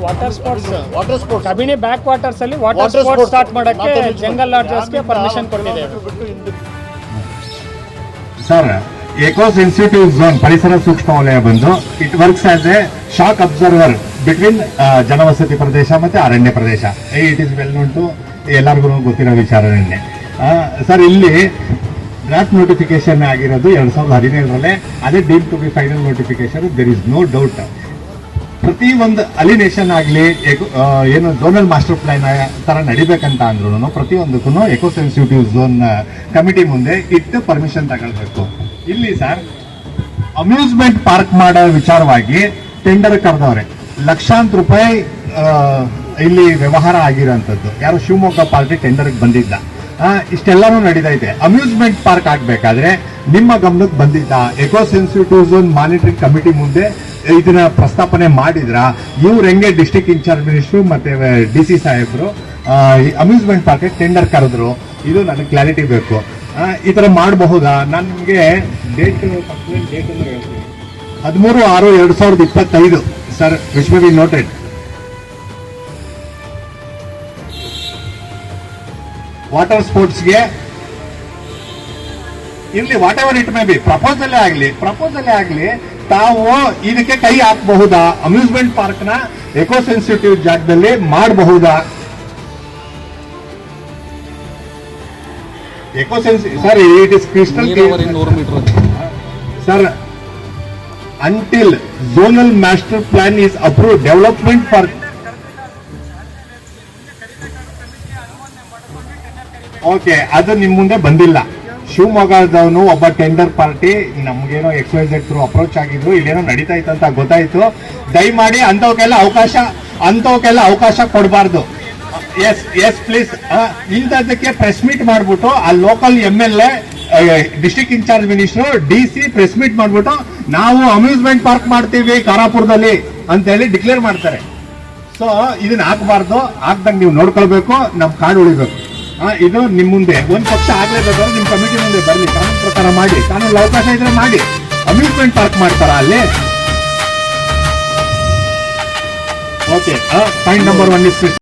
Water sports water sports Kabini back waters ಅಲ್ಲಿ water sports start ಮಾಡಕ್ಕೆ jungle ಲಾಡ್ಜಸ್ಗೆ permission ಕೊಟ್ಟಿದ್ದೇವೆ. ಸರ್, ಎಕೋ ಸೆನ್ಸಿಟಿವ್ ಝೋನ್ ಪರಿಸರ ಸೂಕ್ಷ್ಮ ವಲಯ ಬಂದು it works as a shock absorber between ಜನವಸತಿ ಪ್ರದೇಶ ಮತ್ತೆ ಅರಣ್ಯ ಪ್ರದೇಶ. It is well known to ಎಲ್ಲರಿಗೂ ಗೊತ್ತಿರೋ ವಿಚಾರನೇ. ಸರ್, ಇಲ್ಲಿ ಡ್ರಾಫ್ಟ್ ನೋಟಿಫಿಕೇಶನ್ ಆಗಿರೋದು 2017 ಅದೇ deem to be final notification. There is no doubt. ಪ್ರತಿ ಒಂದು ಅಲಿನೇಷನ್ ಆಗಲಿ ಏನು ಝೋನಲ್ ಮಾಸ್ಟರ್ ಪ್ಲಾನ್ ತರ ನಡಿಬೇಕಂತ ಅಂದ್ರೂ ಪ್ರತಿಯೊಂದಕ್ಕೂ ಎಕೋ ಸೆನ್ಸಿಟಿವ್ ಝೋನ್ ಕಮಿಟಿ ಮುಂದೆ ಇಟ್ಟು ಪರ್ಮಿಷನ್ ತಗೊಳ್ಬೇಕು. ಇಲ್ಲಿ ಸರ್, ಅಮ್ಯೂಸ್ಮೆಂಟ್ ಪಾರ್ಕ್ ಮಾಡೋ ವಿಚಾರವಾಗಿ ಟೆಂಡರ್ ಕರೆದವ್ರೆ. ಲಕ್ಷಾಂತರ ರೂಪಾಯಿ ಇಲ್ಲಿ ವ್ಯವಹಾರ ಆಗಿರೋಂಥದ್ದು. ಯಾರು ಶಿವಮೊಗ್ಗ ಪಾರ್ಟಿ ಟೆಂಡರ್ಗೆ ಬಂದಿದ್ದ. ಇಷ್ಟೆಲ್ಲಾನು ನಡೀತೈತೆ. ಅಮ್ಯೂಸ್ಮೆಂಟ್ ಪಾರ್ಕ್ ಆಗ್ಬೇಕಾದ್ರೆ ನಿಮ್ಮ ಗಮನಕ್ಕೆ ಬಂದಿದ್ದ eco sensitive zone monitoring committee ಮುಂದೆ ಇದನ್ನ ಪ್ರಸ್ತಾಪನೆ ಮಾಡಿದ್ರ? ಇವ್ರು ಹೆಂಗೆ ಡಿಸ್ಟ್ರಿಕ್ಟ್ ಇನ್ಚಾರ್ಜ್ ಮಿನಿಸ್ಟ್ರು ಮತ್ತೆ DC ಸಾಹೇಬ್ರು ಅಮ್ಯೂಸ್ಮೆಂಟ್ ಪಾರ್ಕ್ ಟೆಂಡರ್ ಕರೆದ್ರು? ಇದು ನನಗೆ ಕ್ಲಾರಿಟಿ ಬೇಕು. ಈ ತರ ಮಾಡಬಹುದಾ? ನಾನು ನಿಮಗೆ ಡೇಟ್ ಹೇಳ್ತೀನಿ. 13/6/2025 sir, which may be noted. Water ಸ್ಪೋರ್ಟ್ಸ್ಗೆ ಇಲ್ಲಿ whatever it may be proposal ಆಗಲಿ ತಾವು ಇದಕ್ಕೆ ಕೈ ಹಾಕಬಹುದಾ? ಅಮ್ಯೂಸ್ಮೆಂಟ್ ಪಾರ್ಕ್ ನ ಎಕೋ ಸೆನ್ಸಿಟಿವ್ ಜಾಗದಲ್ಲಿ ಮಾಡಬಹುದಾ? Eco sir, it is crystal sir. Until zonal master plan is approve development for okay, ಅದು ನಿಮ್ ಮುಂದೆ ಬಂದಿಲ್ಲ. ಶಿವಮೊಗ್ಗದವನು ಒಬ್ಬ ಟೆಂಡರ್ ಪಾರ್ಟಿ ನಮ್ಗೇನೋ XYZ ಥ್ರೂ ಅಪ್ರೋಚ್ ಆಗಿದ್ರು. ಇಲ್ಲೇನೋ ನಡೀತಾ ಇತ್ತಂತ ಗೊತ್ತಾಯ್ತು. ದಯಮಾಡಿ ಅಂಥವಕ್ಕೆಲ್ಲ ಅವಕಾಶ ಕೊಡಬಾರ್ದು. Yes please. ಇಂಥದ್ದಕ್ಕೆ ಪ್ರೆಸ್ ಮೀಟ್ ಮಾಡ್ಬಿಟ್ಟು ಆ local MLA, district incharge minister, DC press meet ಮಾಡ್ಬಿಟ್ಟು ನಾವು ಅಮ್ಯೂಸ್ಮೆಂಟ್ ಪಾರ್ಕ್ ಮಾಡ್ತೀವಿ ಖಾರಾಪುರದಲ್ಲಿ ಅಂತ ಹೇಳಿ ಡಿಕ್ಲೇರ್ ಮಾಡ್ತಾರೆ. ಸೊ ಇದನ್ನ ಹಾಕಬಾರ್ದು. ಹಾಕ್ದಂಗೆ ನೀವು ನೋಡ್ಕೊಳ್ಬೇಕು, ನಮ್ ಕಾಡು ಉಳಿಬೇಕು. ಇದು ನಿಮ್ ಮುಂದೆ ಒಂದ್ ಪಕ್ಷ ಆಗ್ಲೇಬೇಕಾದ್ರೆ ನಿಮ್ ಕಮಿಟಿ ಮುಂದೆ ಬರಲಿ, ಕಾನೂನು ಪ್ರಕಾರ ಮಾಡಿ. ಕಾನೂನು ಅವಕಾಶ ಇದ್ರೆ ಮಾಡಿ. ಅಮ್ಯೂಸ್ಮೆಂಟ್ ಪಾರ್ಕ್ ಮಾಡ್ತಾರ ಅಲ್ಲಿ? Okay, point number 1 is